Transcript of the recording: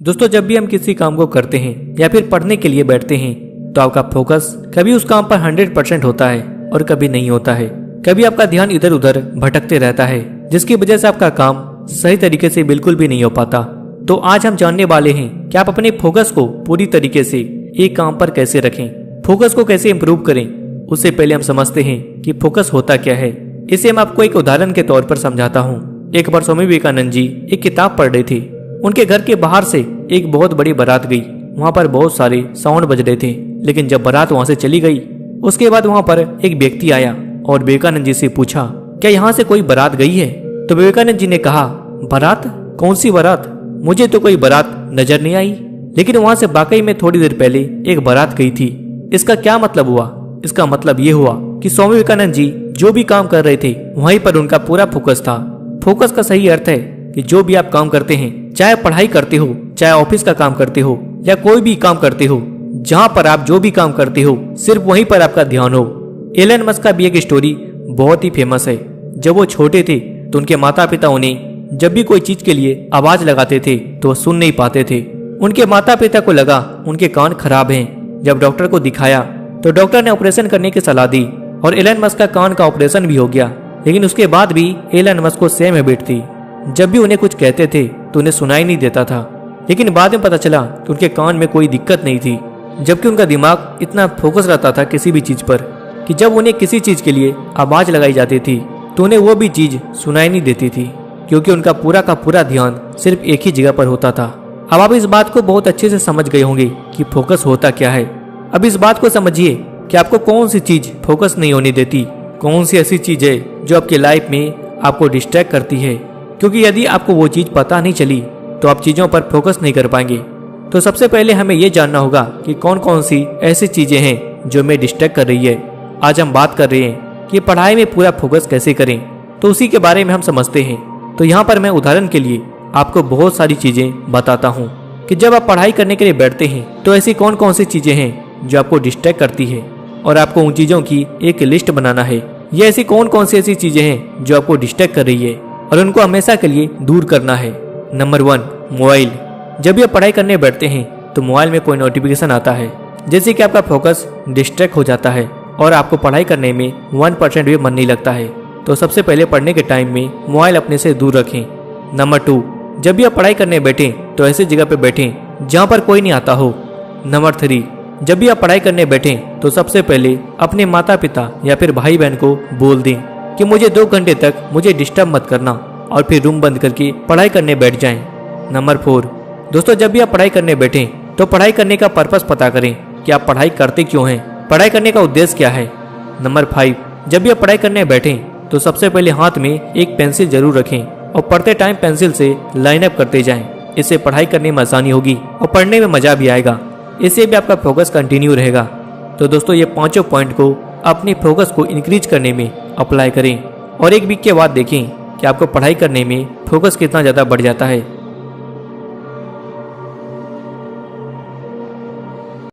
दोस्तों, जब भी हम किसी काम को करते हैं या फिर पढ़ने के लिए बैठते हैं तो आपका फोकस कभी उस काम पर 100% होता है और कभी नहीं होता है। कभी आपका ध्यान इधर उधर भटकते रहता है, जिसकी वजह से आपका काम सही तरीके से बिल्कुल भी नहीं हो पाता। तो आज हम जानने वाले हैं कि आप अपने फोकस को पूरी तरीके से एक काम पर कैसे रखें, फोकस को कैसे इम्प्रूव करें। उससे पहले हम समझते हैं कि फोकस होता क्या है। इसे मैं आपको एक उदाहरण के तौर पर समझाता हूँ। एक बार स्वामी विवेकानंद जी एक किताब पढ़ रहे थे। उनके घर के बाहर से एक बहुत बड़ी बारात गई। वहाँ पर बहुत सारे साउंड बज रहे थे, लेकिन जब बारात वहाँ से चली गई उसके बाद वहाँ पर एक व्यक्ति आया और विवेकानंद जी से पूछा, क्या यहाँ से कोई बारात गई है? तो विवेकानंद जी ने कहा, बारात? कौन सी बारात? मुझे तो कोई बारात नजर नहीं आई। लेकिन वहाँ से वाकई में थोड़ी देर पहले एक बारात गई थी। इसका क्या मतलब हुआ? इसका मतलब ये हुआ कि स्वामी विवेकानंद जी जो भी काम कर रहे थे वहीं पर उनका पूरा फोकस था। फोकस का सही अर्थ है कि जो भी आप काम करते हैं, चाहे पढ़ाई करते हो, चाहे ऑफिस का काम करते हो या कोई भी काम करते हो, जहाँ पर आप जो भी काम करते हो सिर्फ वहीं पर आपका ध्यान हो। एलन मस्क का भी एक स्टोरी बहुत ही फेमस है। जब वो छोटे थे तो उनके माता पिता उन्हें जब भी कोई चीज के लिए आवाज लगाते थे तो वो सुन नहीं पाते थे। उनके माता पिता को लगा उनके कान खराब हैं। जब डॉक्टर को दिखाया तो डॉक्टर ने ऑपरेशन करने की सलाह दी और एलन मस्क का कान का ऑपरेशन भी हो गया। लेकिन उसके बाद भी एलन मस्क को सेम हैबिट थी। जब भी उन्हें कुछ कहते थे तो उन्हें सुनाई नहीं देता था। लेकिन बाद में पता चला कि उनके कान में कोई दिक्कत नहीं थी, जबकि उनका दिमाग इतना फोकस रहता था किसी भी चीज पर कि जब उन्हें किसी चीज के लिए आवाज लगाई जाती थी तो उन्हें वो भी चीज सुनाई नहीं देती थी, क्योंकि उनका पूरा का पूरा ध्यान सिर्फ एक ही जगह पर होता था। अब आप इस बात को बहुत अच्छे से समझ गए होंगे कि फोकस होता क्या है। अब इस बात को समझिए कि आपको कौन सी चीज फोकस नहीं होने देती, कौन सी ऐसी चीज है जो आपकी लाइफ में आपको डिस्ट्रैक्ट करती है। क्योंकि यदि आपको वो चीज पता नहीं चली तो आप चीजों पर फोकस नहीं कर पाएंगे। तो सबसे पहले हमें ये जानना होगा कि कौन कौन सी ऐसी चीजें हैं जो हमें डिस्ट्रैक्ट कर रही है। आज हम बात कर रहे हैं कि पढ़ाई में पूरा फोकस कैसे करें, तो उसी के बारे में हम समझते हैं। तो यहाँ पर मैं उदाहरण के लिए आपको बहुत सारी चीजें बताता हूँ कि जब आप पढ़ाई करने के लिए बैठते हैं तो ऐसी कौन कौन सी चीजें हैं जो आपको डिस्ट्रैक्ट करती है, और आपको उन चीजों की एक लिस्ट बनाना है। ये ऐसी कौन कौन सी ऐसी चीजें हैं जो आपको डिस्ट्रैक्ट कर रही है और उनको हमेशा के लिए दूर करना है। Number 1, mobile. जब भी आप पढ़ाई करने बैठते हैं तो मोबाइल में कोई नोटिफिकेशन आता है, जैसे कि आपका फोकस डिस्ट्रैक्ट हो जाता है और आपको पढ़ाई करने में 1% भी मन नहीं लगता है। तो सबसे पहले पढ़ने के टाइम में मोबाइल अपने से दूर रखें। नंबर 2, जब भी आप पढ़ाई करने बैठें तो ऐसी जगह पर बैठें जहाँ पर कोई नहीं आता हो। नंबर 3, जब भी आप पढ़ाई करने बैठें तो सबसे पहले अपने माता पिता या फिर भाई बहन को बोल दें कि मुझे 2 घंटे तक मुझे डिस्टर्ब मत करना, और फिर रूम बंद करके पढ़ाई करने बैठ जाएं। नंबर 4, दोस्तों, जब भी आप पढ़ाई करने बैठें तो पढ़ाई करने का पर्पस पता करें कि आप पढ़ाई करते क्यों हैं, पढ़ाई करने का उद्देश्य क्या है। नंबर 5, जब भी आप पढ़ाई करने बैठें तो सबसे पहले हाथ में एक पेंसिल जरूर रखें और पढ़ते टाइम पेंसिल से लाइन अप करते जाएं। इससे पढ़ाई करने में आसानी होगी और पढ़ने में मजा भी आएगा। इससे भी आपका फोकस कंटिन्यू रहेगा। तो दोस्तों, ये 5 पॉइंट को अपने फोकस को इंक्रीज करने में अप्लाई करें और एक वीक के बाद देखें कि आपको पढ़ाई करने में फोकस कितना ज़्यादा बढ़ जाता है।